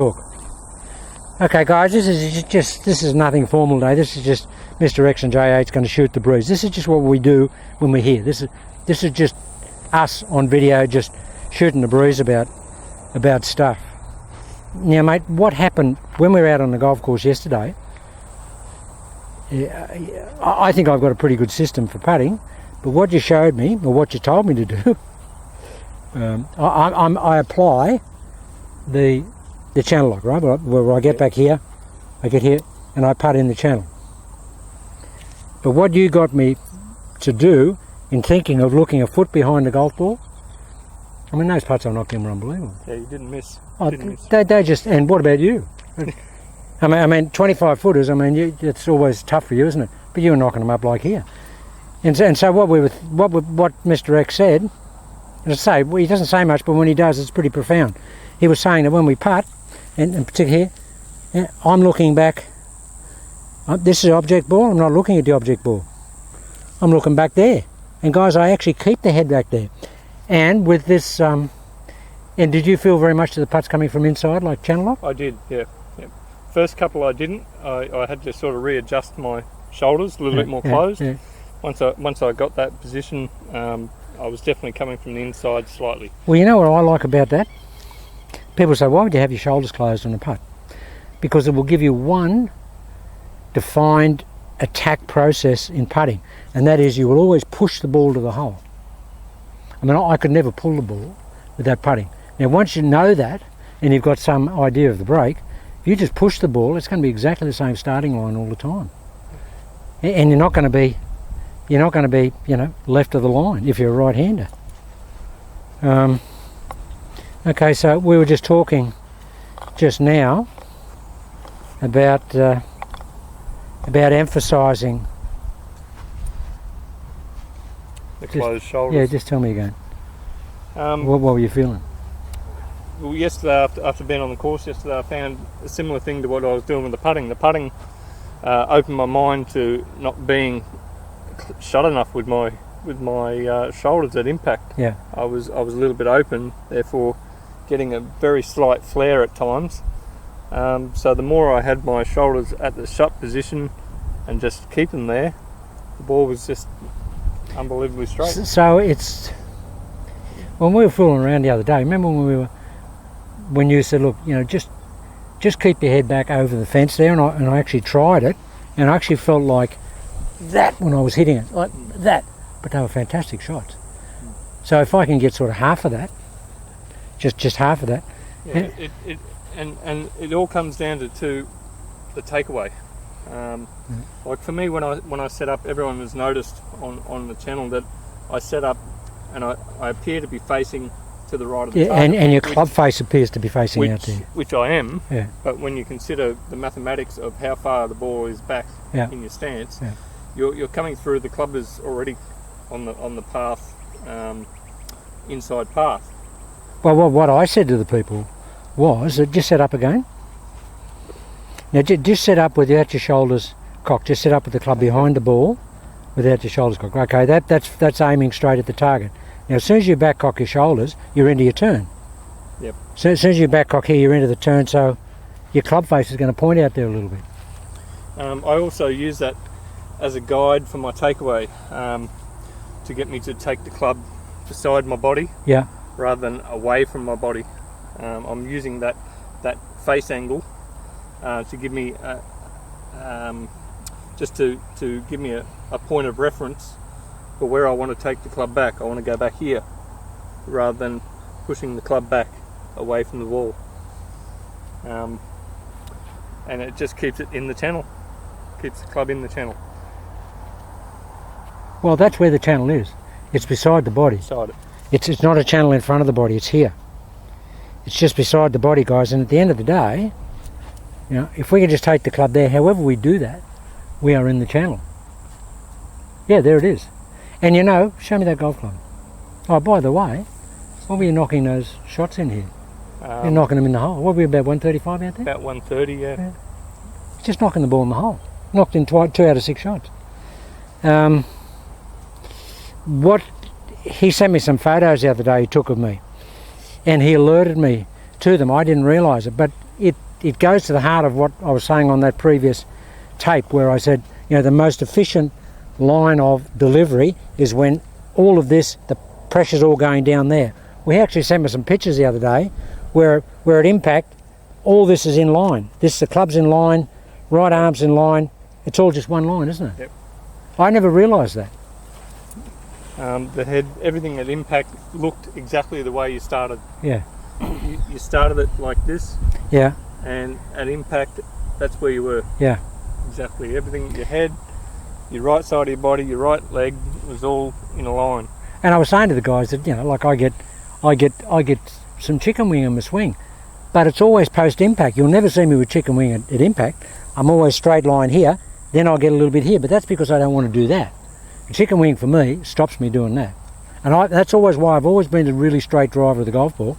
Talk. Okay guys, this is nothing formal today. This is just Mr. X and J8's going to shoot the breeze. This is just what we do when we're here. This is just us on video, just shooting the breeze about stuff. Now mate, what happened when we were out on the golf course yesterday, I think I've got a pretty good system for putting, but what you showed me, or what you told me to do, I apply the channel lock, right? Where I get back here, I get here, and I putt in the channel. But what you got me to do in thinking of looking a foot behind the golf ball, I mean, those putts I knocked in were unbelievable. Yeah, you didn't miss. They just, and what about you? I mean, 25 footers, I mean, it's always tough for you, isn't it? But you were knocking them up like here. And so what Mr. X said, he doesn't say much, but when he does, it's pretty profound. He was saying that when we putt, and particularly here, I'm looking back. This is object ball. I'm not looking at the object ball. I'm looking back there. And guys, I actually keep the head back there. And with this, and did you feel very much to the putts coming from inside, like channel lock? I did, yeah. First couple I didn't. I had to sort of readjust my shoulders a little bit more closed. Yeah. Once I got that position, I was definitely coming from the inside slightly. Well, you know what I like about that? People say, why would you have your shoulders closed on a putt? Because it will give you one defined attack process in putting, and that is you will always push the ball to the hole. I mean, I could never pull the ball without putting. Now, once you know that, and you've got some idea of the break, if you just push the ball, it's going to be exactly the same starting line all the time. And you're not going to be, you know, left of the line if you're a right-hander. Okay, so we were just talking just now about emphasising the closed shoulders. Yeah, just tell me again. What were you feeling? Well, yesterday, after being on the course yesterday, I found a similar thing to what I was doing with the putting. The putting opened my mind to not being shut enough with my shoulders at impact. Yeah, I was a little bit open, therefore getting a very slight flare at times. So the more I had my shoulders at the shut position and just keep them there, the ball was just unbelievably straight. So it's, when we were fooling around the other day, remember when you said, look, you know, just keep your head back over the fence there, and I actually tried it, and I actually felt like that when I was hitting it, like that, but they were fantastic shots. So if I can get sort of half of that, just half of that. Yeah, and it all comes down to the takeaway. Like for me, when I set up, everyone has noticed on the channel that I set up and I appear to be facing to the right of the target. And your club face appears to be facing out there. Which I am, yeah. But when you consider the mathematics of how far the ball is back in your stance, you're coming through, the club is already on the path, inside path. Well, what I said to the people was that just set up again. Now just set up without your shoulders cocked. Just set up with the club behind the ball without your shoulders cocked. Okay, that's aiming straight at the target. Now as soon as you back cock your shoulders, you're into your turn. Yep. So as soon as you back cock here, you're into the turn, so your club face is going to point out there a little bit. I also use that as a guide for my takeaway, to get me to take the club beside my body. Yeah. Rather than away from my body. I'm using that face angle to give me just to give me a point of reference for where I want to take the club back. I want to go back here rather than pushing the club back away from the wall. And it just keeps it in the channel, keeps the club in the channel. Well, that's where the channel is. It's beside the body. Beside it. It's not a channel in front of the body, it's here. It's just beside the body, guys, and at the end of the day, you know, if we can just take the club there, however we do that, we are in the channel. Yeah, there it is. And you know, show me that golf club. Oh, by the way, what were you knocking those shots in here? You're knocking them in the hole. What were we, about 135 out there? About 130, yeah. Just knocking the ball in the hole. Knocked in 2 out of 6 shots. He sent me some photos the other day he took of me, and he alerted me to them. I didn't realise it, but it goes to the heart of what I was saying on that previous tape, where I said, you know, the most efficient line of delivery is when all of this, the pressure's all going down there. We actually sent me some pictures the other day where at impact, all this is in line. The club's in line, right arm's in line. It's all just one line, isn't it? Yep. I never realised that. The head, everything at impact looked exactly the way you started. Yeah. You started it like this, Yeah. and at impact, that's where you were. Yeah. Exactly. Everything, your head, your right side of your body, your right leg was all in a line. And I was saying to the guys that, you know, like I get some chicken wing in my swing, but it's always post impact. You'll never see me with chicken wing at impact. I'm always straight line here, then I'll get a little bit here, but that's because I don't want to do that. Chicken wing for me stops me doing that, and that's always why I've always been a really straight driver of the golf ball,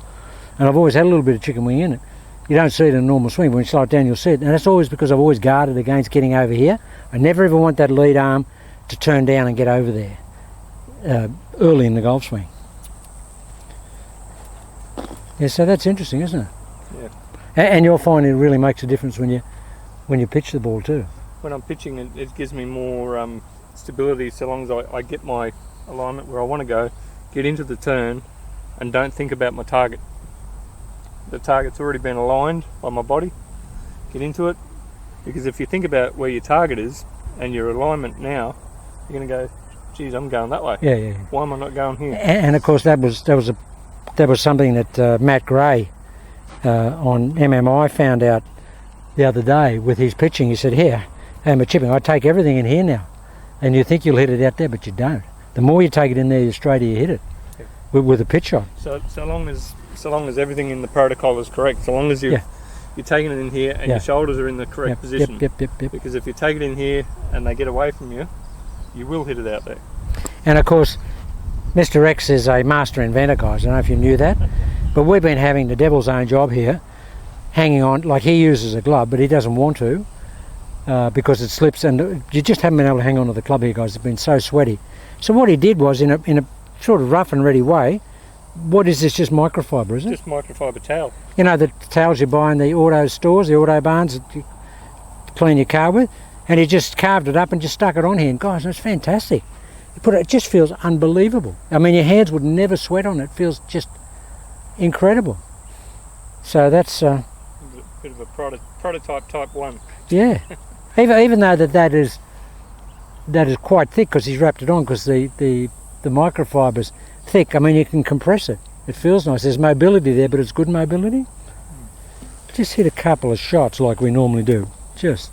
and I've always had a little bit of chicken wing in it. You don't see it in a normal swing, but when you slow it down you'll see it, and that's always because I've always guarded against getting over here. I never ever want that lead arm to turn down and get over there early in the golf swing. Yeah, so that's interesting, isn't it? Yeah. And you'll find it really makes a difference when you pitch the ball too. When I'm pitching, it gives me more stability, so long as I get my alignment where I want to go, get into the turn, and don't think about my target. The target's already been aligned by my body. Get into it, because if you think about where your target is and your alignment now, you're going to go, geez, I'm going that way. Yeah, yeah. Why am I not going here? And of course that was something that Matt Gray on MMI found out the other day with his pitching. He said, "Here, I'm chipping. I take everything in here now, and you think you'll hit it out there, but you don't. The more you take it in there, the straighter you hit it with a pitch shot." So long as everything in the protocol is correct, so long as you're taking it in here and your shoulders are in the correct position. Yep. Because if you take it in here and they get away from you, you will hit it out there. And of course, Mr. X is a master inventor, guys. I don't know if you knew that, but we've been having the devil's own job here, hanging on. Like, he uses a glove, but he doesn't want to because it slips, and you just haven't been able to hang on to the club here, guys. It's been so sweaty. So what he did was, in a sort of rough and ready way, what is this? Just microfiber, is it? Just microfiber towel. You know, the towels you buy in the auto stores, the auto barns that you clean your car with, and he just carved it up and just stuck it on here. And guys, it's fantastic. You put it just feels unbelievable. I mean, your hands would never sweat on it. It feels just incredible. So that's A bit of a prototype type 1. yeah. Even though that is quite thick, because he's wrapped it on, because the microfiber's thick. I mean, you can compress it. It feels nice. There's mobility there, but it's good mobility. Just hit a couple of shots like we normally do. Just.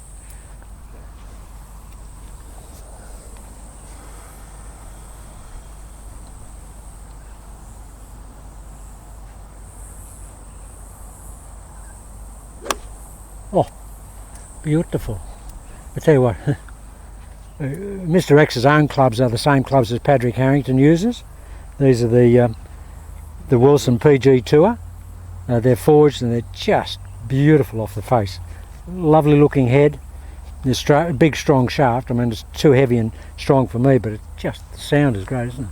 Oh, beautiful. I tell you what, Mr. X's own clubs are the same clubs as Patrick Harrington uses. These are the Wilson PG Tour. They're forged and they're just beautiful off the face. Lovely looking head, this big strong shaft. I mean, it's too heavy and strong for me, but the sound is great, isn't it?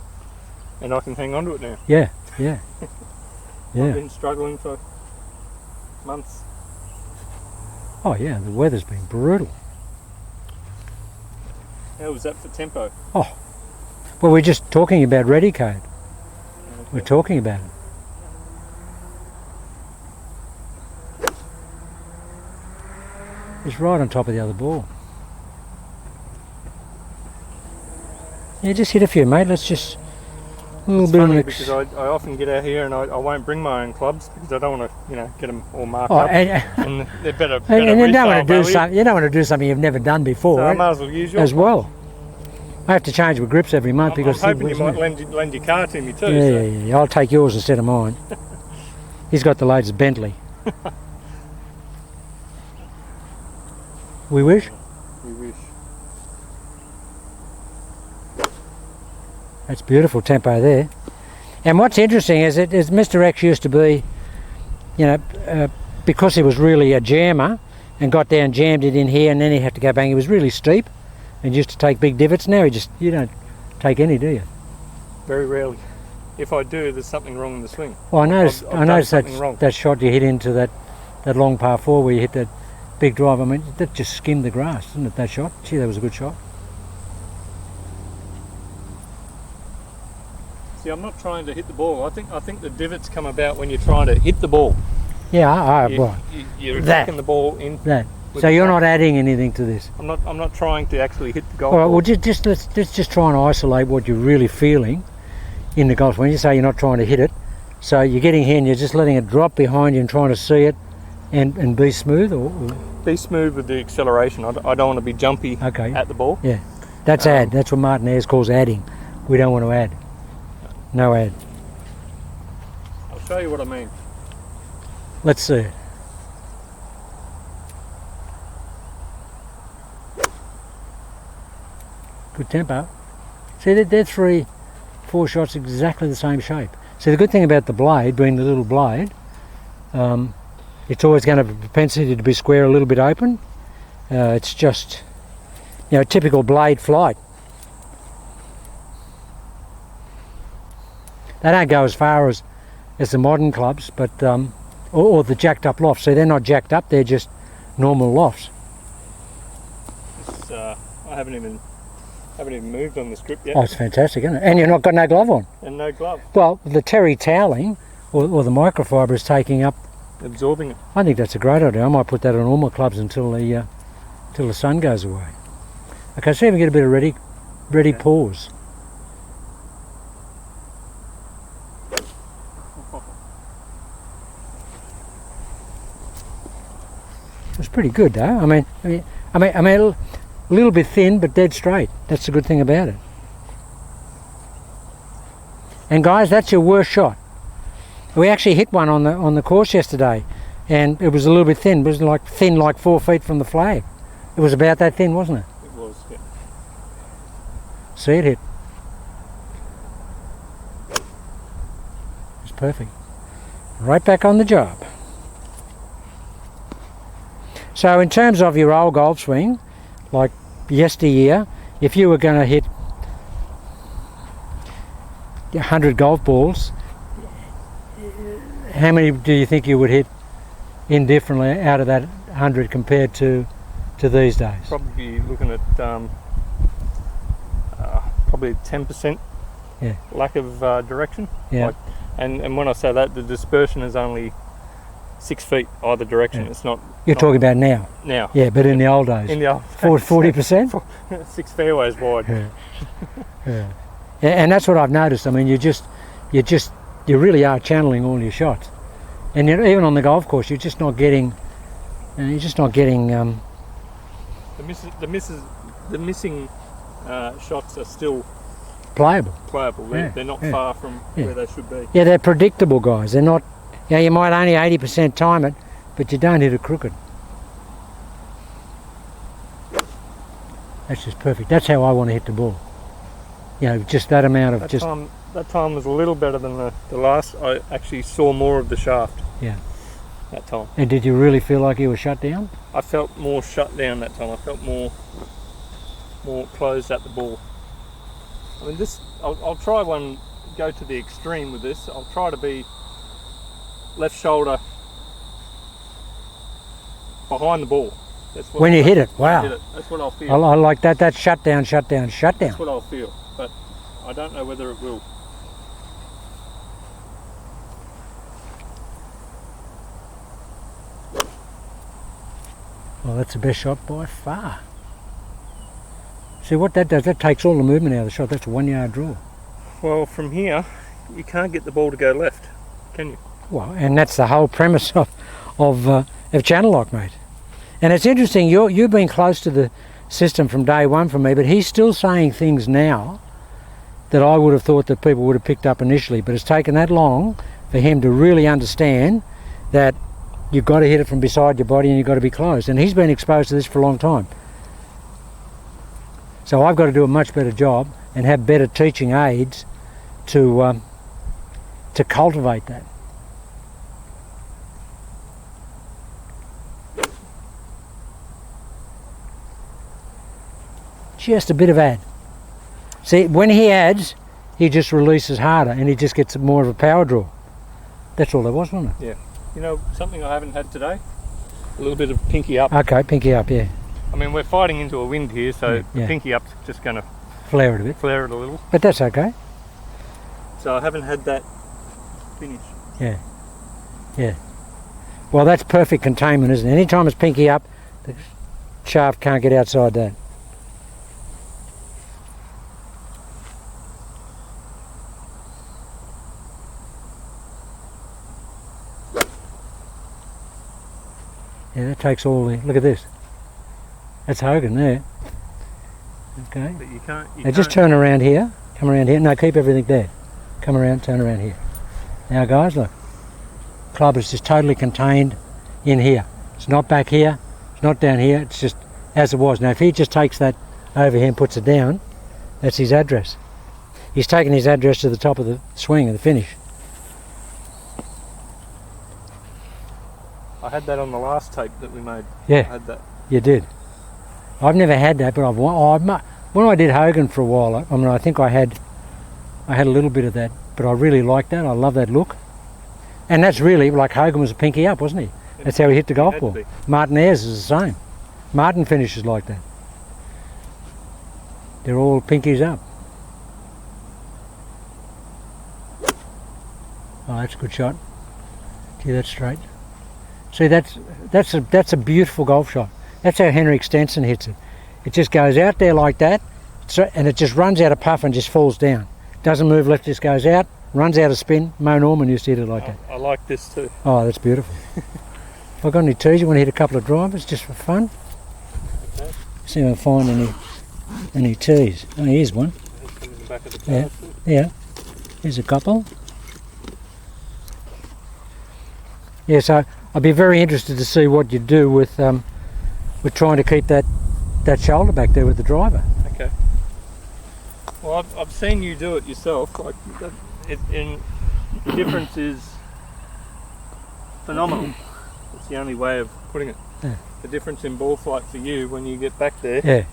And I can hang on to it now. Yeah. I've been struggling for months. Oh yeah, the weather's been brutal. How was that for tempo? Oh, well, we're just talking about Ready Code. We're talking about it. It's right on top of the other ball. Yeah, just hit a few, mate. Let's just a little It's bit funny of because I often get out here and I won't bring my own clubs because I don't want to, get them all marked Oh, up. and And they're better. you don't resale want to do value. something. You don't want to do something you've never done before, So I right? might as well use yours. As well. I have to change my grips every month I'm because hoping you isn't might it? lend your car to me too. Yeah, so. yeah. I'll take yours instead of mine. He's got the latest Bentley. We wish. We wish. That's beautiful tempo there. And what's interesting is Mr. X used to be, because he was really a jammer and got down, jammed it in here, and then he had to go bang. He was really steep and used to take big divots. Now you don't take any, do you? Very rarely. If I do, there's something wrong in the swing. Well, I noticed I've done something wrong. that shot you hit into that that long par 4 where you hit that big drive. I mean, that just skimmed the grass, didn't it, that shot? Gee, that was a good shot. See, I'm not trying to hit the ball. I think the divots come about when you're trying to hit the ball. Yeah, You're attacking the ball in. That. with So the you're club. not adding anything to this. I'm not trying to actually hit the golf All right, ball. well, let's just try and isolate what you're really feeling in the golf. When you say you're not trying to hit it, so you're getting here and you're just letting it drop behind you and trying to see it and be smooth, or Be smooth with the acceleration. I don't want to be jumpy okay, at the ball. yeah, that's add. That's what Martin Ayres calls adding. We don't want to add. No add. I'll show you what I mean. Let's see it. Good tempo. See, they're 3, 4 shots exactly the same shape. See, the good thing about the blade, being the little blade, it's always going to have a propensity to be square, a little bit open. It's just, typical blade flight. They don't go as far as the modern clubs, but or the jacked up lofts. So they're not jacked up; they're just normal lofts. I haven't even moved on the script yet, Oh, it's fantastic, isn't it? And you've not got no glove on. and no glove, Well, the terry toweling or the microfiber is taking up. absorbing it. I think that's a great idea. I might put that on all my clubs until the sun goes away. Okay, see if we get a bit of ready Okay. pause. It's pretty good, though. I mean, a little bit thin, but dead straight. That's the good thing about it. And guys, that's your worst shot. We actually hit one on the course yesterday, and it was a little bit thin. It was like 4 feet from the flag. It was about that thin, wasn't it? It was. Yeah. See it hit. It's perfect. Right back on the job. So in terms of your old golf swing, like yesteryear, if you were going to hit 100 golf balls, how many do you think you would hit indifferently out of that 100 compared to these days? Probably looking at probably 10% Yeah. lack of direction. Yeah. Like, and when I say that, the dispersion is only 6 feet either direction. Yeah. It's not You're talking about now. now. Yeah, but in the old days. In the old 40%? 6 fairways wide. Yeah. Yeah. And that's what I've noticed. I mean, you really are channeling all your shots, and even on the golf course, you're just not getting. The missing shots are still playable. playable. They're not Yeah. far from Yeah. where they should be. Yeah, they're predictable, guys. They're not. You might only 80% time it, but you don't hit it crooked. That's just perfect. That's how I want to hit the ball. Just that amount of That time was a little better than the last. I actually saw more of the shaft. Yeah. That time. And did you really feel like you were shut down? I felt more shut down that time. I felt more closed at the ball. I mean, I'll try go to the extreme with this. I'll try to be left shoulder behind the ball. That's what When you hit it, when I wow. hit it. That's what I'll feel. I like that. That's shut down, shut down, shut down. That's what I'll feel. But I don't know whether it will. Well, that's the best shot by far. See what that does? That takes all the movement out of the shot. That's a 1 yard draw. Well, from here, you can't get the ball to go left, can you? Well, and that's the whole premise of channel lock, mate. And it's interesting. You've been close to the system from day one for me, but he's still saying things now that I would have thought that people would have picked up initially. But it's taken that long for him to really understand that you've got to hit it from beside your body and you've got to be close. And he's been exposed to this for a long time. So I've got to do a much better job and have better teaching aids to cultivate that. Just a bit of add. See, when he adds, he just releases harder and he just gets more of a power draw. That's all there was, wasn't it? You know, something I haven't had today, a little bit of pinky up. Okay, pinky up, yeah. I mean, we're fighting into a wind here, so Yeah. the pinky up's just going to Flare it a bit. flare it a little. But that's okay. So I haven't had that finish. Yeah. Yeah. Well, that's perfect containment, isn't it? Anytime it's pinky up, the shaft can't get outside that. Yeah, that takes all the... Look at this. That's Hogan there. Okay. But you can't... Now just turn around here. Come around here. No, keep everything there. Come around, turn around here. Now guys, look. Club is just totally contained in here. It's not back here. It's not down here. It's just as it was. Now if he just takes that over here and puts it down, that's his address. He's taken his address to the top of the swing, of the finish. I had that on the last tape that we made. Yeah. I had that. You did. I've never had that, but when I did Hogan for a while, I mean, I think I had a little bit of that, but I really like that. I love that look. And that's really like Hogan was a pinky up, wasn't he? That's how he hit the golf ball. Martin Ayres is the same. Martin finishes like that. They're all pinkies up. Oh, that's a good shot. Gee, that's straight. See, that's a beautiful golf shot. That's how Henrik Stenson hits it. It just goes out there like that, and it just runs out of puff and just falls down. Doesn't move left, just goes out, runs out of spin. Mo Norman used to hit it like that. I like this too. Oh, that's beautiful. If I've got any tees, you want to hit a couple of drivers just for fun? Okay. See if I find any tees. Oh, here's one. Come in the back of the Yeah. car. Yeah, here's a couple. Yeah, so I'd be very interested to see what you do with trying to keep that shoulder back there with the driver. Okay. Well, I've seen you do it yourself. Like, the difference is phenomenal. It's the only way of putting it. Yeah. The difference in ball flight for you when you get back there, Yeah,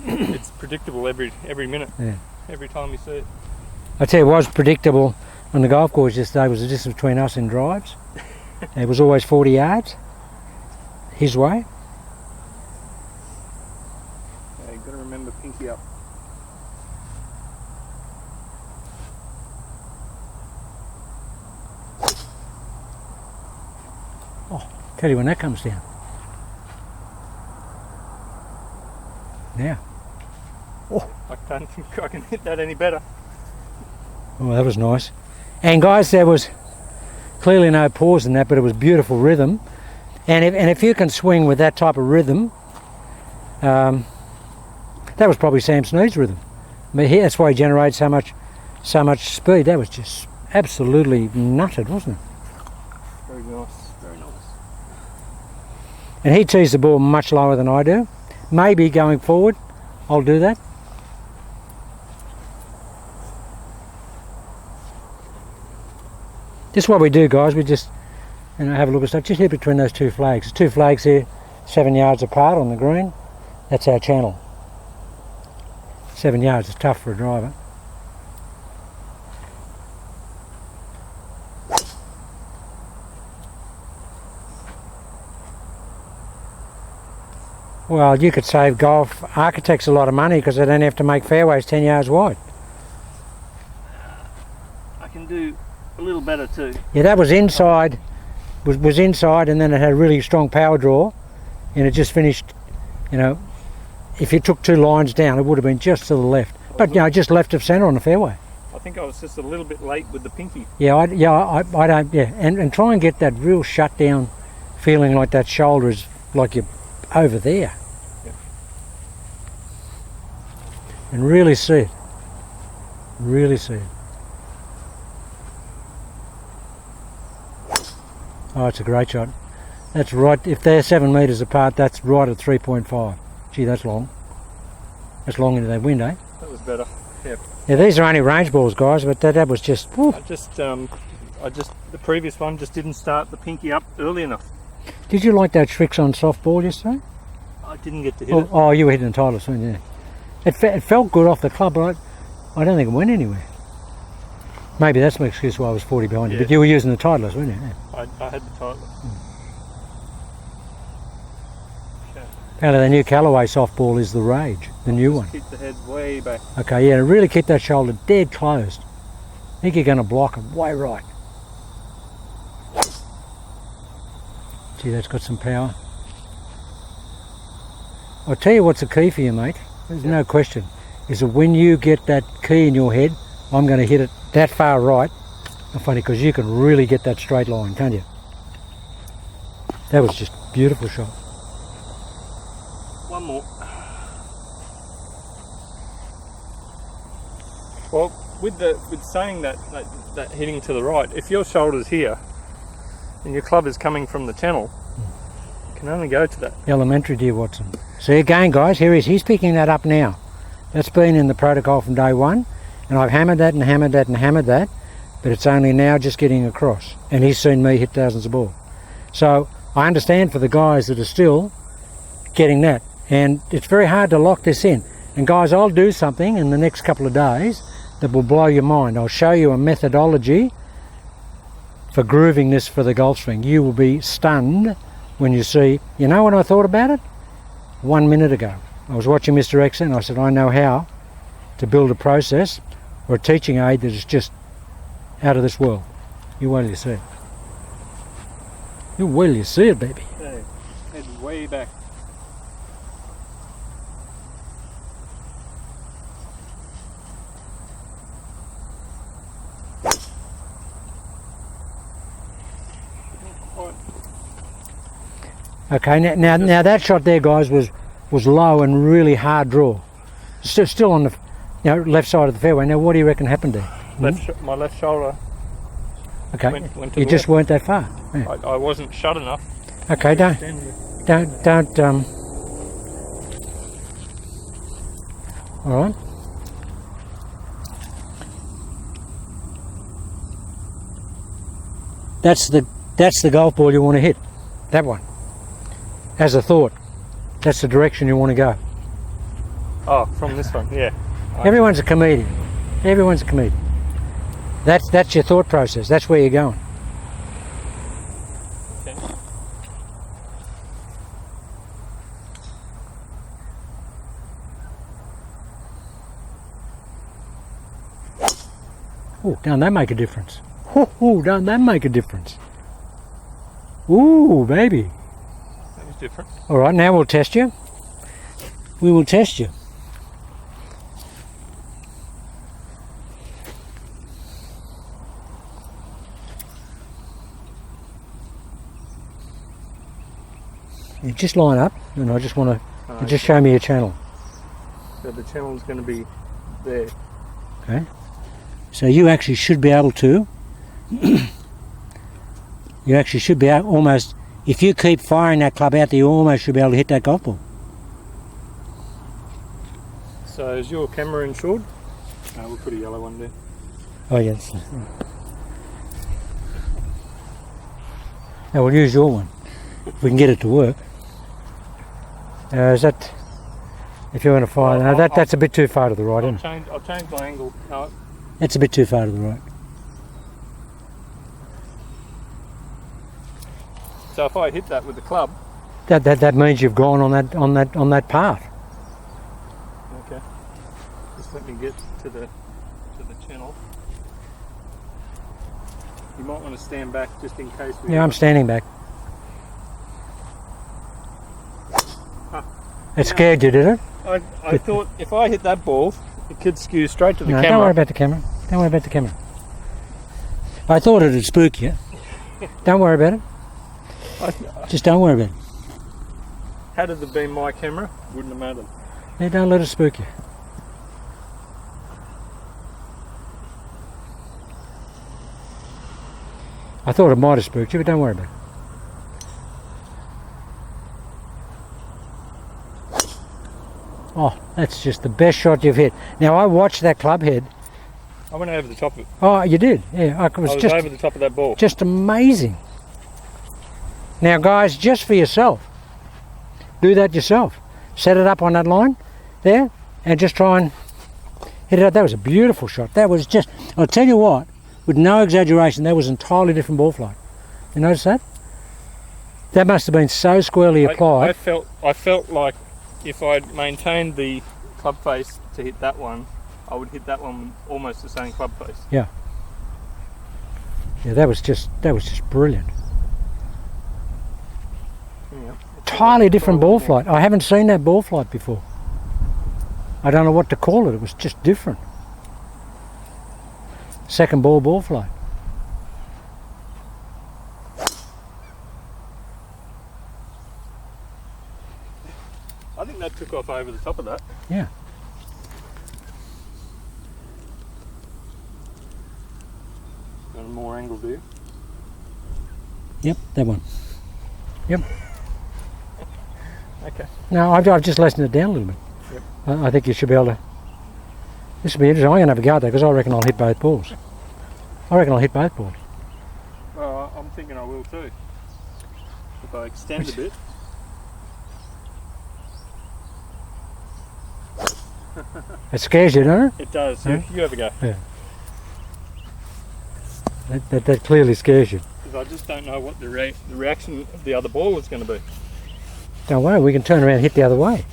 it's predictable every minute. Yeah. Every time you see it. I tell you, it was predictable on the golf course yesterday. Was the distance between us in drives. It was always 40 yards, his way. Yeah, you've got to remember pinky up. Tell you when that comes down. Now. I don't think I can hit that any better. Oh, that was nice. And guys, there was clearly no pause in that, but it was beautiful rhythm. And if you can swing with that type of rhythm, that was probably Sam Snead's rhythm. But that's why he generates so much speed. That was just absolutely nutted, wasn't it? Very nice. Very nice. And he tees the ball much lower than I do. Maybe going forward, I'll do that. This is what we do, guys. We just have a look at stuff. Just hit between those two flags. There's two flags here, 7 yards apart on the green. That's our channel. 7 yards is tough for a driver. Well, you could save golf architects a lot of money because they don't have to make fairways 10 yards wide. I can do a little better too. Yeah, that was inside, was inside, and then it had a really strong power draw, and it just finished, if you took two lines down, it would have been just to the left. But, just left of centre on the fairway. I think I was just a little bit late with the pinky. Yeah, I don't, and try and get that real shut down feeling like that shoulder is like you're over there. Yeah. And really see it. Really see it. Oh, it's a great shot. That's right, if they're 7 metres apart, that's right at 3.5. Gee, that's long. That's long into that wind, eh? That was better. Yeah. Yeah, these are only range balls, guys, but that was just... Whew. The previous one just didn't start the pinky up early enough. Did you like that tricks on soft ball yesterday? I didn't get to hit it. Oh, you were hitting the Titleist, weren't you? It felt good off the club, but I don't think it went anywhere. Maybe that's my excuse why I was 40 behind you, Yeah. but you were using the Titleist, weren't you? Yeah. I had the Titleist. Apparently the new Callaway softball is the rage, the new one. Keep the head way back. Okay, yeah, really keep that shoulder dead closed. I think you're going to block it way right. Gee, that's got some power. I'll tell you what's the key for you, mate. There's no question. Is that when you get that key in your head, I'm going to hit it that far right. Not funny, because you can really get that straight line, can't you? That was just a beautiful shot. One more. Well, with saying that hitting to the right, if your shoulder's here and your club is coming from the channel, you can only go to that. Elementary, dear Watson. See again, guys, here he is. He's picking that up now. That's been in the protocol from day one, and I've hammered that and hammered that and hammered that, but it's only now just getting across. And he's seen me hit thousands of balls. So I understand for the guys that are still getting that, and it's very hard to lock this in. And guys, I'll do something in the next couple of days that will blow your mind. I'll show you a methodology for grooving this for the golf swing. You will be stunned when you see, you know when I thought about it? 1 minute ago. I was watching Mr. X and I said, I know how to build a process or a teaching aid that is just out of this world. You wait till you see it. You wait till you see it, baby. Yeah, head way back. Okay, now that shot there, guys, was low and really hard draw. Still on the left side of the fairway. Now, what do you reckon happened there? My left shoulder. Okay, went to you the just left. weren't that far. Yeah. I wasn't shut enough. Okay, don't. All right. That's the golf ball you want to hit. That one. As a thought, that's the direction you want to go. Oh, from this one, yeah. Everyone's a comedian. Everyone's a comedian. That's your thought process. That's where you're going. Okay. Oh, don't that make a difference? Oh, don't that make a difference? Ooh, baby. That was different. All right, now we'll test you. We will test you. You just line up, and I just want to just show me your channel. So the channel's going to be there. Okay. So you actually should be able to. You actually should be able, almost. If you keep firing that club out there, you almost should be able to hit that golf ball. So is your camera insured? No, we'll put a yellow one there. Oh yes. Now we'll use your one if we can get it to work. Is that? If you're going to fire, no, that's a bit too far to the right, isn't it? I'll change my angle. No, That's a bit too far to the right. so if I hit that with the club, That means you've gone on that path. okay. Just let me get to the channel. You might want to stand back just in case. Yeah, I'm standing back. It scared you, did it? I thought if I hit that ball, it could skew straight to the No, camera. don't worry about the camera. Don't worry about the camera. I thought it'd spook you. Don't worry about it. Just don't worry about it. Had it been my camera, wouldn't have mattered. Yeah, don't let it spook you. I thought it might have spooked you, but don't worry about it. Oh, that's just the best shot you've hit. Now, I watched that club head. I went over the top of it. Oh, you did? Yeah, it was I was just over the top of that ball. just amazing. Now, guys, just for yourself, do that yourself. Set it up on that line there and just try and hit it out. That was a beautiful shot. That was just, I'll tell you what, with no exaggeration, that was an entirely different ball flight. You notice that? That must have been so squarely applied. I felt like if I'd maintained the club face to hit that one, I would hit that one with almost the same club face. Yeah, that was just brilliant. Yeah. Entirely different ball flight. I haven't seen that ball flight before. I don't know what to call it. It was just different. Second ball flight. I think that took off over the top of that. Yeah. Got a more angle, do you? Yep, that one. Yep. Okay. No, I've just lessened it down a little bit. Yep. I think you should be able to. This will be interesting. I'm going to have a go at that because I reckon I'll hit both balls. Well, I'm thinking I will too. If I extend a bit. It scares you, doesn't it? It does. Yeah. You have a go. Yeah. That clearly scares you. Because I just don't know what the reaction of the other ball is going to be. Don't worry, we can turn around and hit the other way.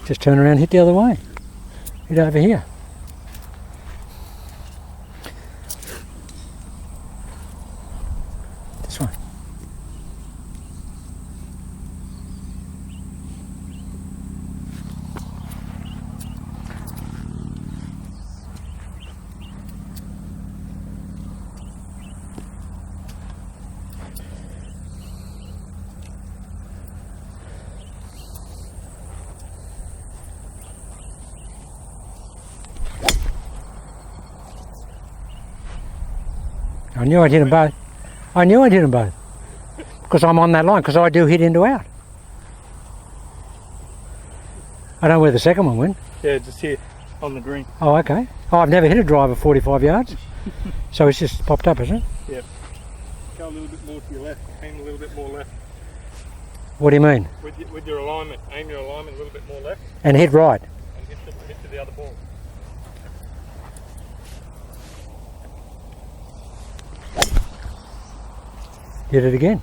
Just turn around and hit the other way. Hit over here. This one. I knew I'd hit them both. I knew I'd hit them both. Because I'm on that line, because I do hit into out. I don't know where the second one went. Yeah, just here on the green. Oh, okay. Oh, I've never hit a driver 45 yards. So it's just popped up, isn't it? Yep. Go a little bit more to your left. Aim a little bit more left. What do you mean? With your alignment. Aim your alignment a little bit more left. And hit right. And hit to the other ball. Hit it again.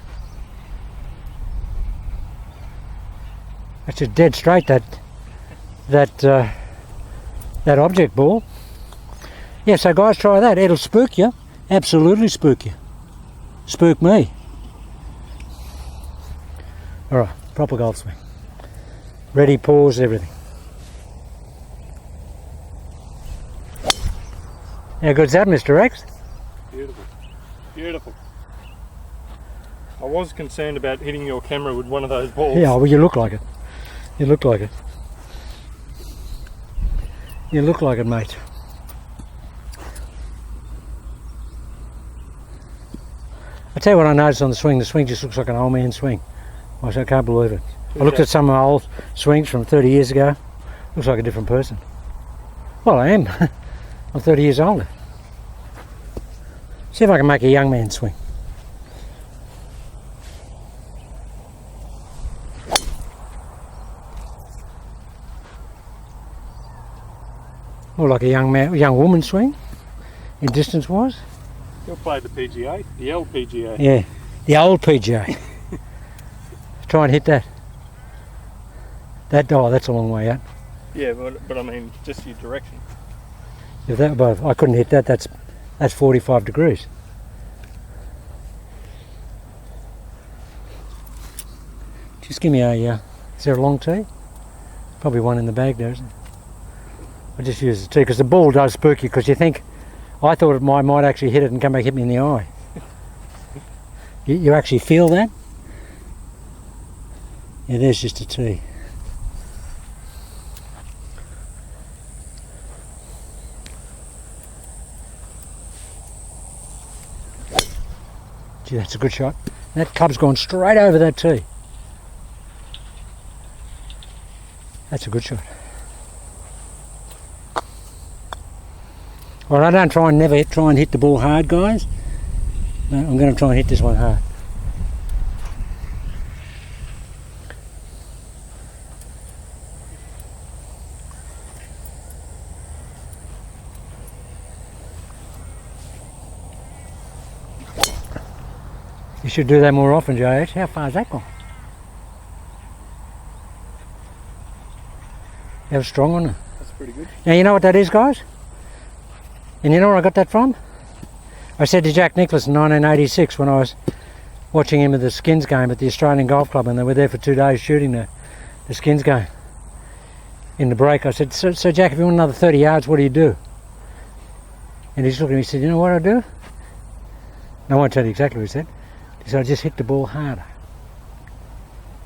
That's just dead straight, that object ball. Yeah, so guys, try that. It'll spook you. Absolutely spook you. Spook me. Alright, proper golf swing. Ready, pause, everything. How good's that, Mr. X? Beautiful. Beautiful. I was concerned about hitting your camera with one of those balls. Yeah, well, you look like it. You look like it. You look like it, mate. I tell you what I noticed on the swing just looks like an old man swing. I can't believe it. I looked at some of my old swings from 30 years ago. Looks like a different person. Well, I am. I'm 30 years older. See if I can make a young man swing. More like a young woman swing, in distance wise. You'll play the PGA, the LPGA. Yeah, the old PGA. Try and hit that. That's a long way out. Yeah, but I mean, just your direction. If that, but I couldn't hit that. That's 45 degrees. Just give me a. Is there a long tee? Probably one in the bag there, isn't it? I just use the tee because the ball does spook you because you think. I thought it might actually hit it and come back hit me in the eye. You actually feel that? Yeah, there's just a tee. Gee, that's a good shot. That club's gone straight over that tee. That's a good shot. Well, I don't never try and hit the ball hard, guys. No, I'm going to try and hit this one hard. You should do that more often, JH. How far has that gone? That was strong, wasn't it? That's pretty good. Now you know what that is, guys? And you know where I got that from? I said to Jack Nicklaus in 1986 when I was watching him at the Skins game at the Australian Golf Club, and they were there for 2 days shooting the Skins game. In the break I said, so Jack, if you want another 30 yards, what do you do? And he's looking at me and he said, you know what I do? No, I won't tell you exactly what he said. He said, I just hit the ball harder.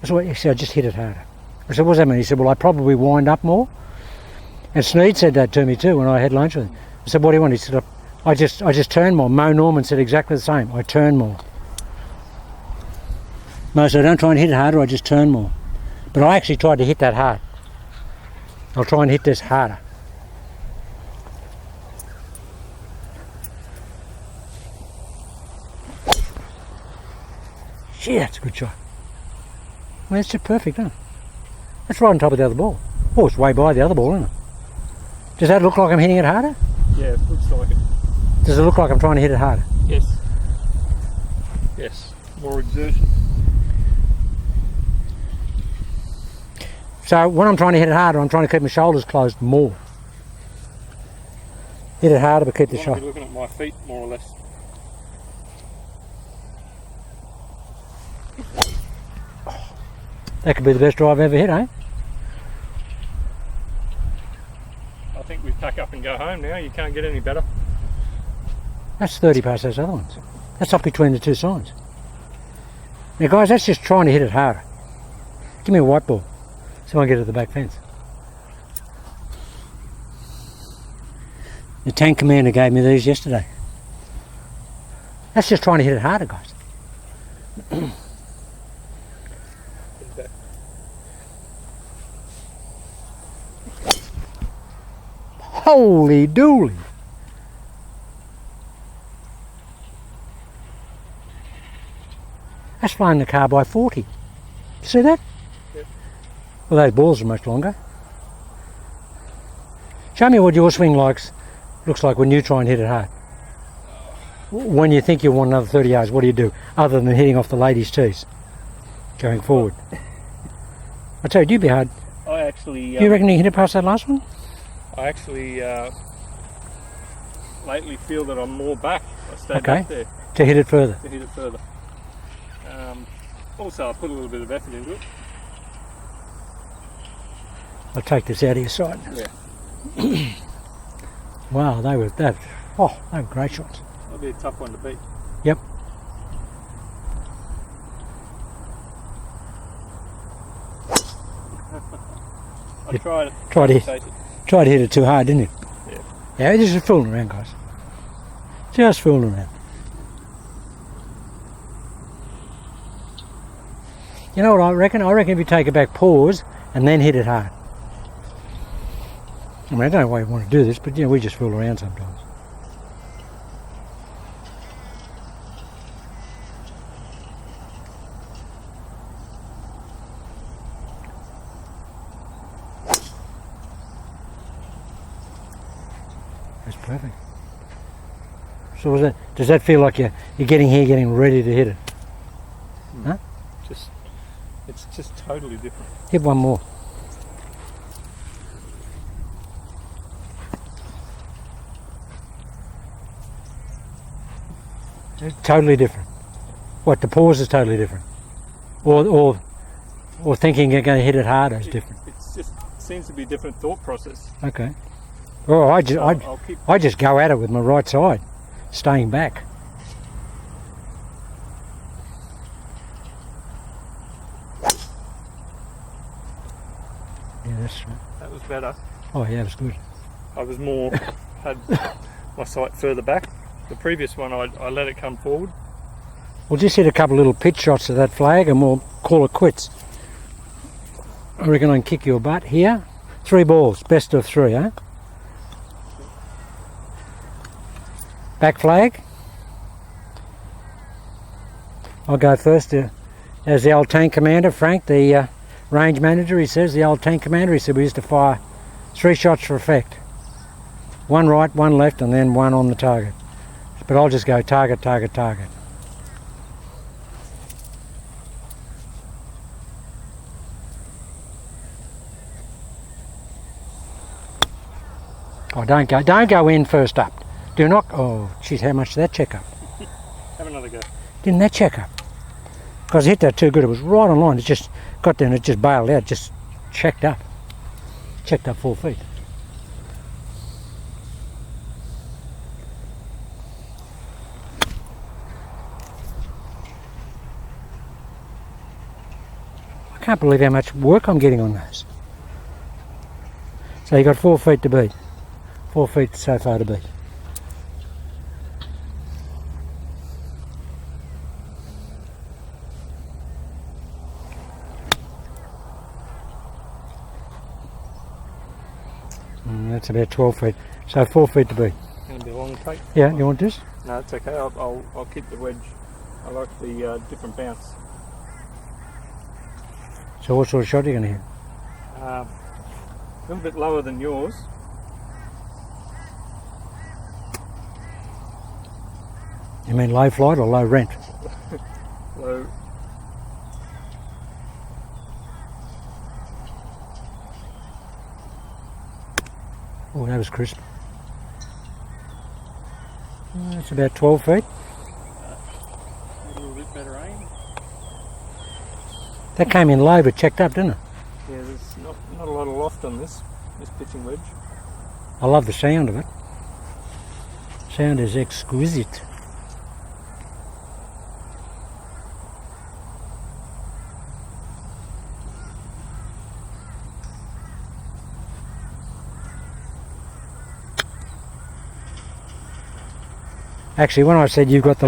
That's what he said, I just hit it harder. I said, what does that mean? He said, well, I probably wind up more. And Sneed said that to me too when I had lunch with him. I said, what do you want? He said, I just turn more. Mo Norman said exactly the same. I turn more. Mo said, I don't try and hit it harder, I just turn more. But I actually tried to hit that hard. I'll try and hit this harder. Gee, that's a good shot. Well, that's just perfect, huh? That's right on top of the other ball. Oh, it's way by the other ball, isn't it? Does that look like I'm hitting it harder? Yeah, it looks like it. Does it look like I'm trying to hit it harder? Yes. Yes. More exertion. So when I'm trying to hit it harder, I'm trying to keep my shoulders closed more. Hit it harder, but keep the You shot. want to be looking at my feet more or less. That could be the best drive I've ever hit, eh? I think we pack up and go home now. You can't get any better. That's 30 past those other ones. That's up between the two signs. Now guys, that's just trying to hit it harder. Give me a white ball. Someone get it at the back fence. The Tank Commander gave me these yesterday. That's just trying to hit it harder, guys. Holy dooly. That's flying the car by 40. See that? Yep. Well, those balls are much longer. Show me what your swing looks like when you try and hit it hard. When you think you want another 30 yards, what do you do? Other than hitting off the ladies' tees going forward. I tell you, you'd be hard. I actually... Do you reckon you hit it past that last one? I actually lately feel that I'm more back. I stayed Okay. back there To hit it further. to hit it further. Also, I put a little bit of effort into it. I'll take this out of your side. Yeah. Wow, they were great shots. That'll be a tough one to beat. Yep. I tried it. Tried to Take it. Tried to hit it too hard, didn't you? Yeah. Yeah, just fooling around, guys. Just fooling around. You know what I reckon? I reckon if you take it back, pause, and then hit it hard. I mean, I don't know why you want to do this, but you know, we just fool around sometimes. That's perfect. So does that feel like you're getting here, getting ready to hit it? Huh? It's just totally different. Hit one more. It's totally different. What, the pause is totally different? Or thinking you're going to hit it harder is different? It's just seems to be a different thought process. Okay. Well, I'll keep... I just go at it with my right side, staying back. Yeah, that's right. That was better. Oh yeah, that's good. I was more... had my sight further back. The previous one, I let it come forward. We'll just hit a couple little pitch shots to that flag and we'll call it quits. I reckon I can kick your butt here. 3 balls, best of 3, huh? Back flag. I'll go first. As the old Tank Commander, Frank, the range manager, he says, the old Tank Commander, he said we used to fire 3 shots for effect. 1 right, 1 left, and then 1 on the target. But I'll just go target, target, target. Oh, don't go in first up. Do not. Oh, geez, how much did that check up? Have another go. Didn't that check up? Because it hit that too good. It was right on line. It just got there and it just bailed out. Just checked up. Checked up 4 feet. I can't believe how much work I'm getting on those. So you got 4 feet to beat. 4 feet so far to beat. That's about 12 feet. So 4 feet to beat. Going to be a long take. Yeah, you want this? No, it's okay. I'll keep the wedge. I like the different bounce. So what sort of shot are you going to hit? A little bit lower than yours. You mean low flight or low rent? Low. Oh, that was crisp. That's about 12 feet. A little bit better aim. That came in low but checked up, didn't it? Yeah, there's not a lot of loft on this pitching wedge. I love the sound of it. Sound is exquisite. Actually, when I said you've got the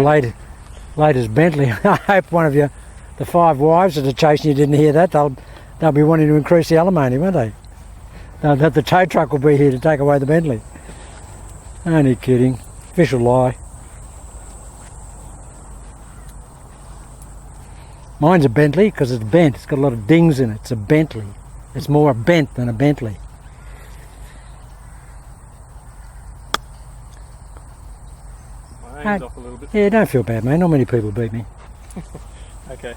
latest Bentley, I hope one of you, the 5 wives that are chasing you, didn't hear that. They'll be wanting to increase the alimony, won't they? That the tow truck will be here to take away the Bentley. Only kidding. Official lie. Mine's a Bentley because it's bent. It's got a lot of dings in it. It's a Bentley. It's more a bent than a Bentley. My aim's off a little bit. Yeah, don't feel bad, mate. Not many people beat me. Okay.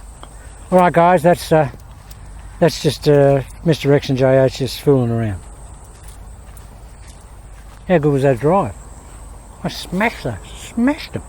All right, guys. That's just Mr. X and JH just fooling around. How good was that drive? I smashed those. Smashed them.